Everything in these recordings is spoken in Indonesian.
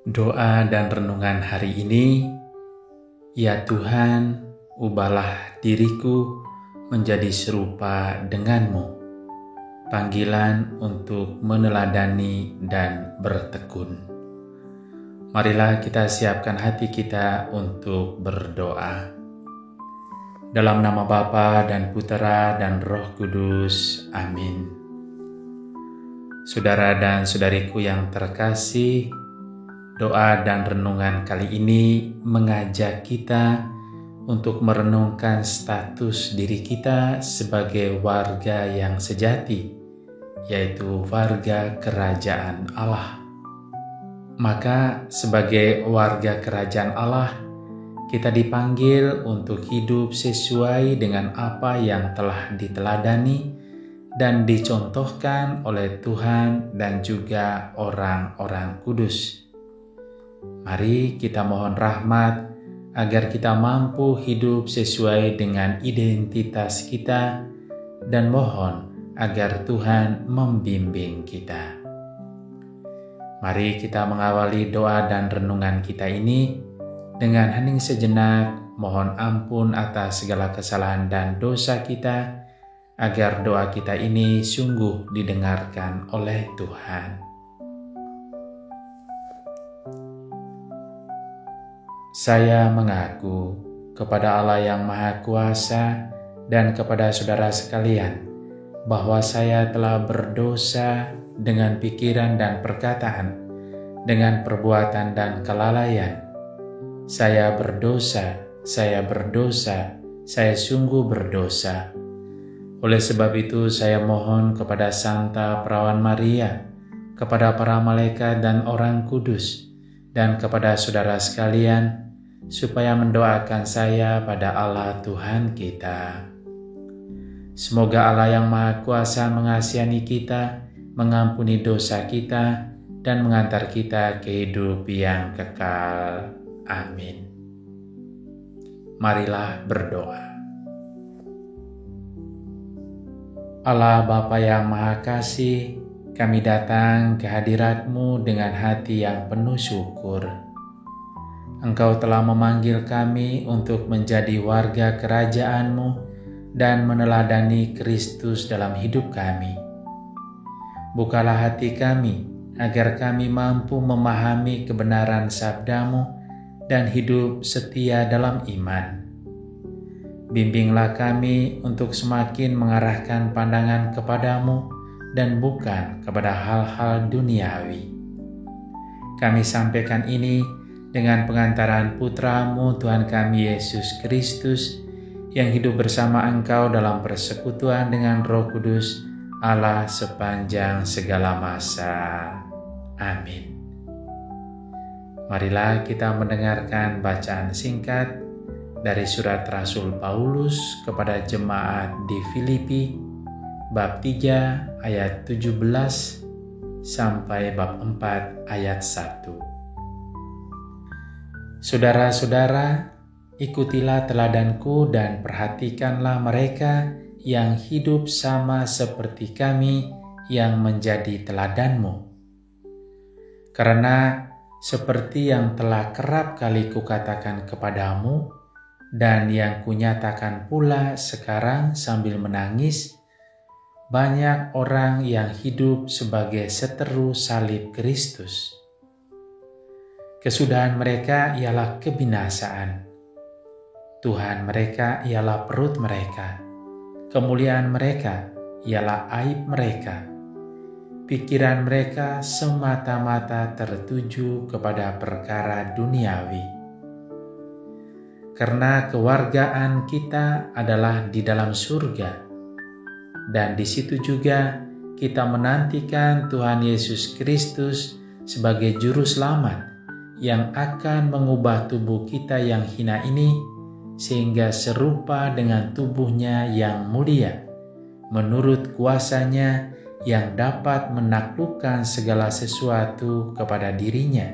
Doa dan renungan hari ini, ya Tuhan, ubahlah diriku menjadi serupa denganmu. Panggilan untuk meneladani dan bertekun. Marilah kita siapkan hati kita untuk berdoa. Dalam nama Bapa dan Putera dan Roh Kudus. Amin. Saudara dan saudariku yang terkasih, doa dan renungan kali ini mengajak kita untuk merenungkan status diri kita sebagai warga yang sejati, yaitu warga kerajaan Allah. Maka sebagai warga kerajaan Allah, kita dipanggil untuk hidup sesuai dengan apa yang telah diteladani dan dicontohkan oleh Tuhan dan juga orang-orang kudus. Mari kita mohon rahmat agar kita mampu hidup sesuai dengan identitas kita dan mohon agar Tuhan membimbing kita. Mari kita mengawali doa dan renungan kita ini dengan hening sejenak, mohon ampun atas segala kesalahan dan dosa kita, agar doa kita ini sungguh didengarkan oleh Tuhan. Saya mengaku kepada Allah yang Maha Kuasa dan kepada saudara sekalian bahwa saya telah berdosa dengan pikiran dan perkataan, dengan perbuatan dan kelalaian. Saya berdosa, saya sungguh berdosa. Oleh sebab itu saya mohon kepada Santa Perawan Maria, kepada para malaikat dan orang kudus, dan kepada saudara sekalian, supaya mendoakan saya pada Allah Tuhan kita. Semoga Allah yang Maha Kuasa mengasihani kita, mengampuni dosa kita, dan mengantar kita ke hidup yang kekal. Amin. Marilah berdoa. Allah Bapa yang Maha Kasih, kami datang ke hadirat-Mu dengan hati yang penuh syukur. Engkau telah memanggil kami untuk menjadi warga kerajaan-Mu dan meneladani Kristus dalam hidup kami. Bukalah hati kami agar kami mampu memahami kebenaran sabda-Mu dan hidup setia dalam iman. Bimbinglah kami untuk semakin mengarahkan pandangan kepadamu dan bukan kepada hal-hal duniawi. Kami sampaikan ini dengan pengantaran Putra-Mu Tuhan kami Yesus Kristus, yang hidup bersama Engkau dalam persekutuan dengan Roh Kudus, Allah sepanjang segala masa. Amin. Marilah kita mendengarkan bacaan singkat dari surat Rasul Paulus kepada jemaat di Filipi, bab 3 ayat 17 sampai bab 4 ayat 1. Saudara-saudara, ikutilah teladanku dan perhatikanlah mereka yang hidup sama seperti kami yang menjadi teladanmu. Karena seperti yang telah kerap kali kukatakan kepadamu dan yang kunyatakan pula sekarang sambil menangis, banyak orang yang hidup sebagai seteru salib Kristus. Kesudahan mereka ialah kebinasaan. Tuhan mereka ialah perut mereka. Kemuliaan mereka ialah aib mereka. Pikiran mereka semata-mata tertuju kepada perkara duniawi. Karena kewargaan kita adalah di dalam surga, dan di situ juga kita menantikan Tuhan Yesus Kristus sebagai juru selamat yang akan mengubah tubuh kita yang hina ini sehingga serupa dengan tubuhnya yang mulia, menurut kuasanya yang dapat menaklukkan segala sesuatu kepada dirinya.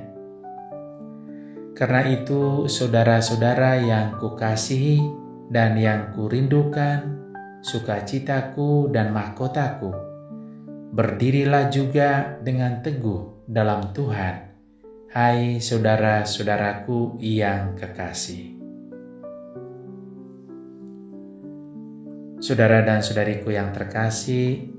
Karena itu, saudara-saudara yang kukasihi dan yang kurindukan, sukacitaku dan mahkotaku, berdirilah juga dengan teguh dalam Tuhan, Hai saudara-saudaraku yang kekasih. Saudara dan saudariku yang terkasih,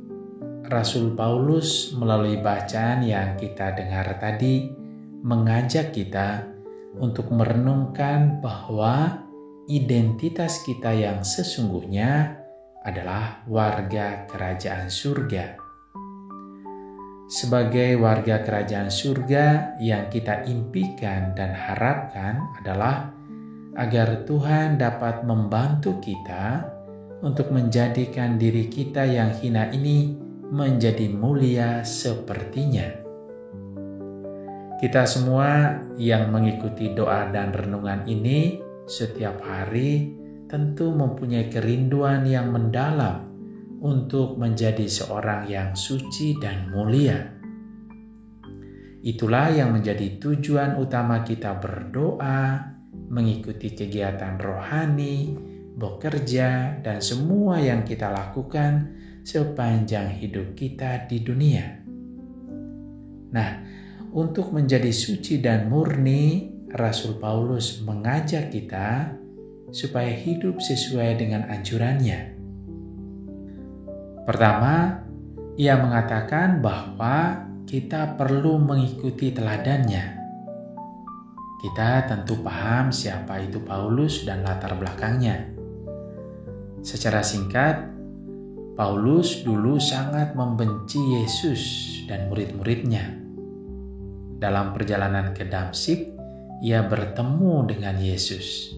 Rasul Paulus melalui bacaan yang kita dengar tadi mengajak kita untuk merenungkan bahwa identitas kita yang sesungguhnya adalah warga kerajaan surga. Sebagai warga kerajaan surga, yang kita impikan dan harapkan adalah agar Tuhan dapat membantu kita untuk menjadikan diri kita yang hina ini menjadi mulia sepertinya. Kita semua yang mengikuti doa dan renungan ini setiap hari tentu mempunyai kerinduan yang mendalam untuk menjadi seorang yang suci dan mulia. Itulah yang menjadi tujuan utama kita berdoa, mengikuti kegiatan rohani, bekerja, dan semua yang kita lakukan sepanjang hidup kita di dunia. Nah, untuk menjadi suci dan murni, Rasul Paulus mengajak kita supaya hidup sesuai dengan anjurannya. Pertama, ia mengatakan bahwa kita perlu mengikuti teladannya. Kita tentu paham siapa itu Paulus dan latar belakangnya. Secara singkat, Paulus dulu sangat membenci Yesus dan murid-muridnya. Dalam perjalanan ke Damsyik, ia bertemu dengan Yesus.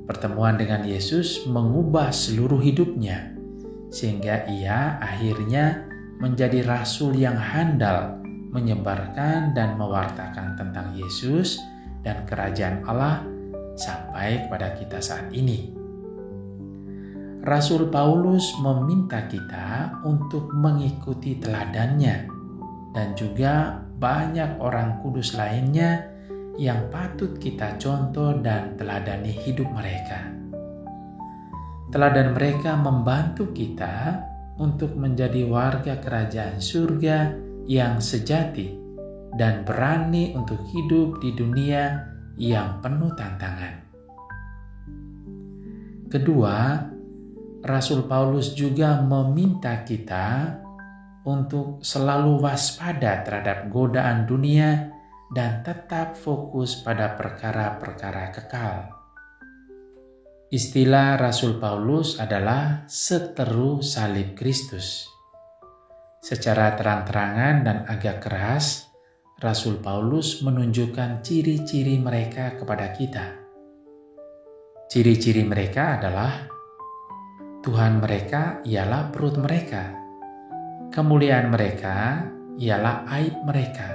Pertemuan dengan Yesus mengubah seluruh hidupnya, sehingga ia akhirnya menjadi rasul yang handal menyebarkan dan mewartakan tentang Yesus dan kerajaan Allah sampai kepada kita saat ini. Rasul Paulus meminta kita untuk mengikuti teladannya dan juga banyak orang kudus lainnya yang patut kita contoh dan teladani hidup mereka. Teladan mereka membantu kita untuk menjadi warga kerajaan surga yang sejati dan berani untuk hidup di dunia yang penuh tantangan. Kedua, Rasul Paulus juga meminta kita untuk selalu waspada terhadap godaan dunia dan tetap fokus pada perkara-perkara kekal. Istilah Rasul Paulus adalah seteru salib Kristus. Secara terang-terangan dan agak keras, Rasul Paulus menunjukkan ciri-ciri mereka kepada kita. Ciri-ciri mereka adalah Tuhan mereka ialah perut mereka, kemuliaan mereka ialah aib mereka,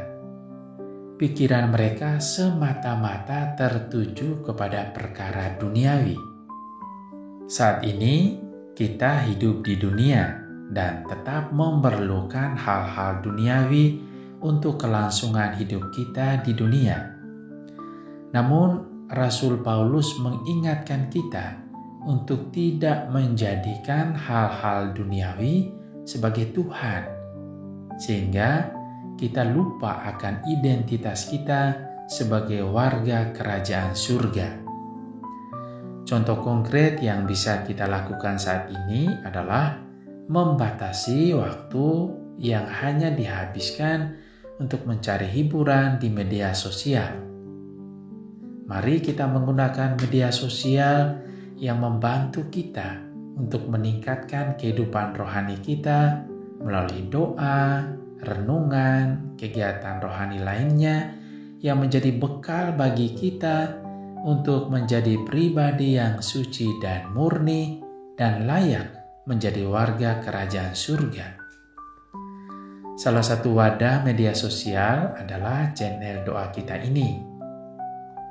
pikiran mereka semata-mata tertuju kepada perkara duniawi. Saat ini kita hidup di dunia dan tetap memerlukan hal-hal duniawi untuk kelangsungan hidup kita di dunia. Namun Rasul Paulus mengingatkan kita untuk tidak menjadikan hal-hal duniawi sebagai Tuhan, sehingga kita lupa akan identitas kita sebagai warga kerajaan surga. Contoh konkret yang bisa kita lakukan saat ini adalah membatasi waktu yang hanya dihabiskan untuk mencari hiburan di media sosial. Mari kita menggunakan media sosial yang membantu kita untuk meningkatkan kehidupan rohani kita melalui doa, renungan, kegiatan rohani lainnya yang menjadi bekal bagi kita untuk menjadi pribadi yang suci dan murni dan layak menjadi warga kerajaan surga. Salah satu wadah media sosial adalah channel doa kita ini.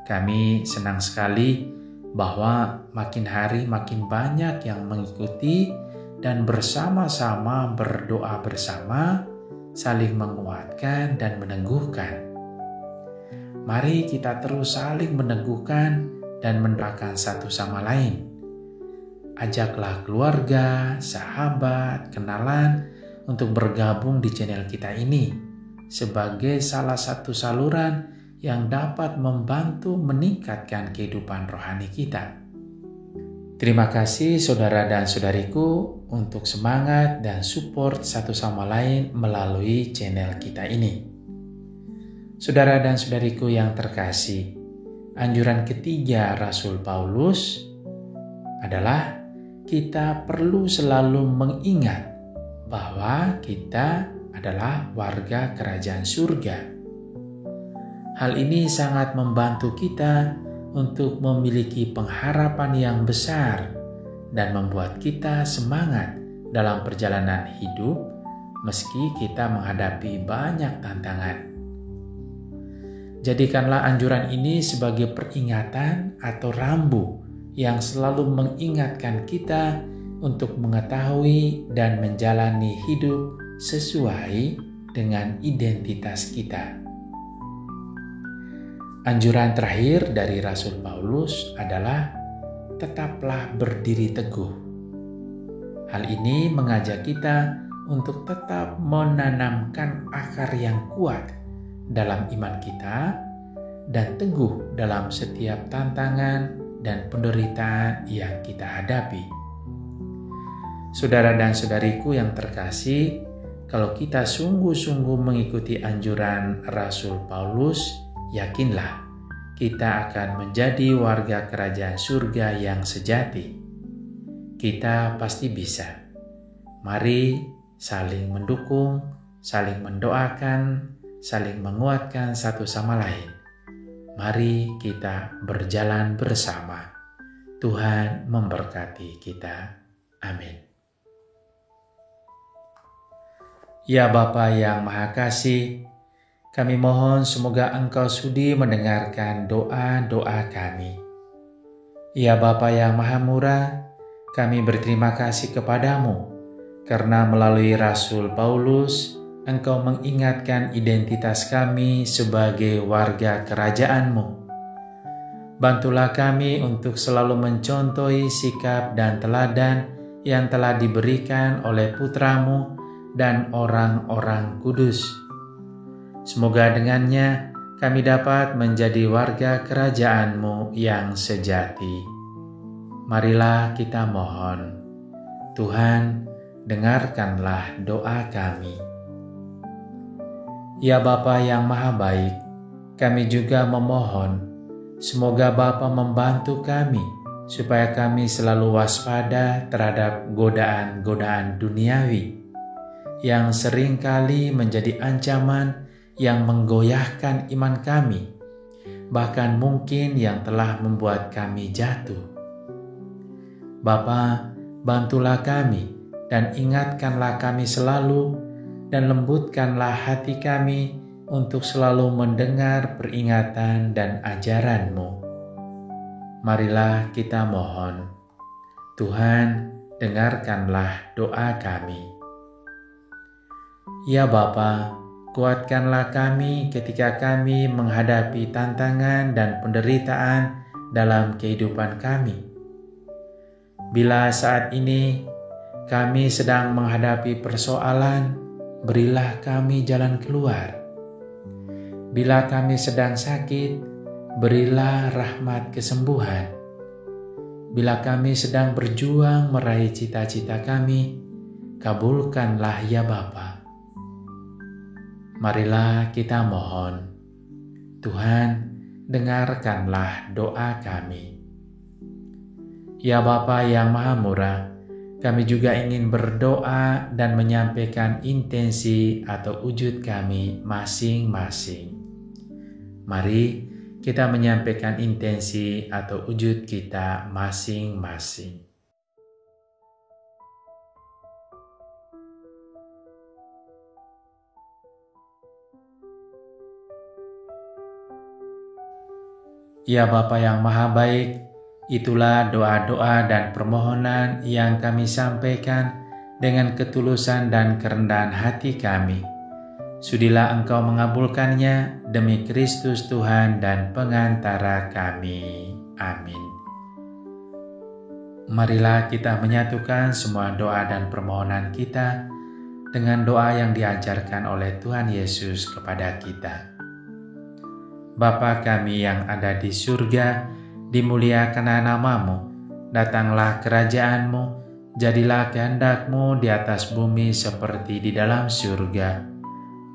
Kami senang sekali bahwa makin hari makin banyak yang mengikuti dan bersama-sama berdoa bersama, saling menguatkan dan meneguhkan. Mari kita terus saling meneguhkan dan mendoakan satu sama lain. Ajaklah keluarga, sahabat, kenalan untuk bergabung di channel kita ini sebagai salah satu saluran yang dapat membantu meningkatkan kehidupan rohani kita. Terima kasih saudara dan saudariku untuk semangat dan support satu sama lain melalui channel kita ini. Saudara dan saudariku yang terkasih, anjuran ketiga Rasul Paulus adalah kita perlu selalu mengingat bahwa kita adalah warga kerajaan surga. Hal ini sangat membantu kita untuk memiliki pengharapan yang besar dan membuat kita semangat dalam perjalanan hidup meski kita menghadapi banyak tantangan. Jadikanlah anjuran ini sebagai peringatan atau rambu yang selalu mengingatkan kita untuk mengetahui dan menjalani hidup sesuai dengan identitas kita. Anjuran terakhir dari Rasul Paulus adalah tetaplah berdiri teguh. Hal ini mengajak kita untuk tetap menanamkan akar yang kuat dalam iman kita dan teguh dalam setiap tantangan dan penderitaan yang kita hadapi. Saudara dan saudariku yang terkasih, kalau kita sungguh-sungguh mengikuti anjuran Rasul Paulus, yakinlah kita akan menjadi warga kerajaan surga yang sejati. Kita pasti bisa. Mari saling mendukung, saling mendoakan, saling menguatkan satu sama lain. Mari kita berjalan bersama. Tuhan memberkati kita. Amin. Ya Bapa yang Maha Kasih, kami mohon semoga Engkau sudi mendengarkan doa-doa kami. Ya Bapa yang Maha Murah, kami berterima kasih kepadamu karena melalui Rasul Paulus, Engkau mengingatkan identitas kami sebagai warga kerajaan-Mu. Bantulah kami untuk selalu mencontohi sikap dan teladan yang telah diberikan oleh Putra-Mu dan orang-orang kudus. Semoga dengannya kami dapat menjadi warga kerajaan-Mu yang sejati. Marilah kita mohon, Tuhan, dengarkanlah doa kami. Ya Bapa yang Maha Baik, kami juga memohon, semoga Bapa membantu kami supaya kami selalu waspada terhadap godaan-godaan duniawi yang seringkali menjadi ancaman yang menggoyahkan iman kami, bahkan mungkin yang telah membuat kami jatuh. Bapa, bantulah kami dan ingatkanlah kami selalu dan lembutkanlah hati kami untuk selalu mendengar peringatan dan ajaran-Mu. Marilah kita mohon, Tuhan, dengarkanlah doa kami. Ya Bapa, kuatkanlah kami ketika kami menghadapi tantangan dan penderitaan dalam kehidupan kami. Bila saat ini kami sedang menghadapi persoalan, berilah kami jalan keluar. Bila kami sedang sakit, berilah rahmat kesembuhan. Bila kami sedang berjuang meraih cita-cita kami, kabulkanlah ya Bapa. Marilah kita mohon, Tuhan, dengarkanlah doa kami. Ya Bapa yang Maha Murah, kami juga ingin berdoa dan menyampaikan intensi atau wujud kami masing-masing. Mari kita menyampaikan intensi atau wujud kita masing-masing. Ya Bapa yang Maha Baik, itulah doa-doa dan permohonan yang kami sampaikan dengan ketulusan dan kerendahan hati kami. Sudilah Engkau mengabulkannya demi Kristus Tuhan dan pengantara kami. Amin. Marilah kita menyatukan semua doa dan permohonan kita dengan doa yang diajarkan oleh Tuhan Yesus kepada kita. Bapa kami yang ada di surga, dimuliakanlah nama-Mu, datanglah kerajaan-Mu, jadilah kehendak-Mu di atas bumi seperti di dalam surga.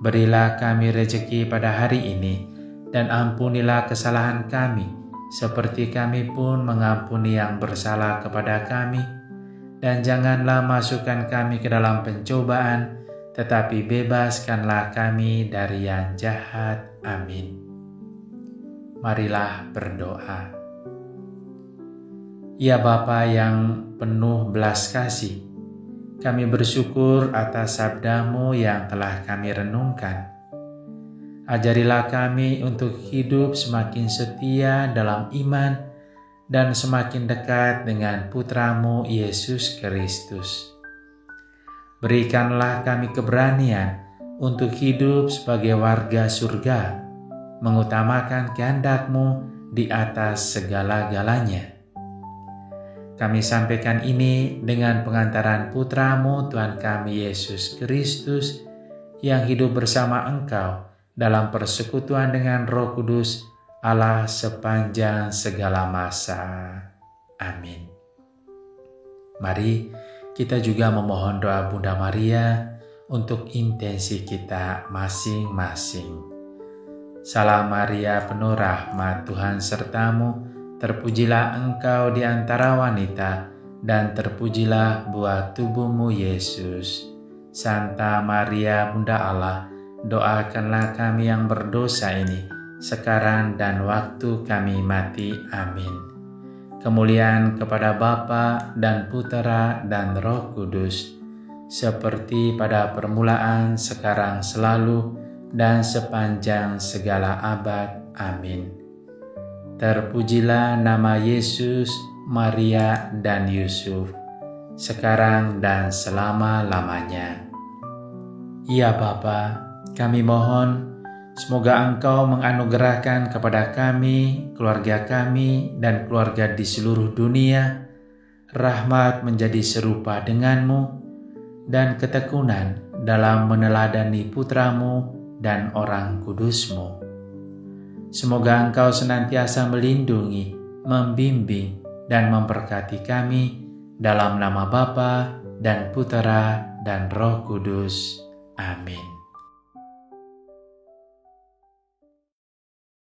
Berilah kami rejeki pada hari ini, dan ampunilah kesalahan kami, seperti kami pun mengampuni yang bersalah kepada kami. Dan janganlah masukkan kami ke dalam pencobaan, tetapi bebaskanlah kami dari yang jahat. Amin. Marilah berdoa. Ya Bapa yang penuh belas kasih, kami bersyukur atas sabda-Mu yang telah kami renungkan. Ajarilah kami untuk hidup semakin setia dalam iman dan semakin dekat dengan Putra-Mu Yesus Kristus. Berikanlah kami keberanian untuk hidup sebagai warga surga, mengutamakan kehendak-Mu di atas segala-galanya. Kami sampaikan ini dengan pengantaran Putra-Mu Tuhan kami Yesus Kristus yang hidup bersama Engkau dalam persekutuan dengan Roh Kudus Allah sepanjang segala masa. Amin. Mari kita juga memohon doa Bunda Maria untuk intensi kita masing-masing. Salam Maria, penuh rahmat, Tuhan sertamu, terpujilah engkau di antara wanita, dan terpujilah buah tubuhmu Yesus. Santa Maria, Bunda Allah, doakanlah kami yang berdosa ini, sekarang dan waktu kami mati. Amin. Kemuliaan kepada Bapa dan Putera dan Roh Kudus, seperti pada permulaan, sekarang, selalu, dan sepanjang segala abad. Amin. Terpujilah nama Yesus, Maria, dan Yusuf, sekarang dan selama-lamanya. Ya Bapa, kami mohon, semoga Engkau menganugerahkan kepada kami, keluarga kami, dan keluarga di seluruh dunia, rahmat menjadi serupa denganmu, dan ketekunan dalam meneladani Putra-Mu dan orang kudus-Mu. Semoga Engkau senantiasa melindungi, membimbing, dan memberkati kami dalam nama Bapa dan Putera dan Roh Kudus. Amin.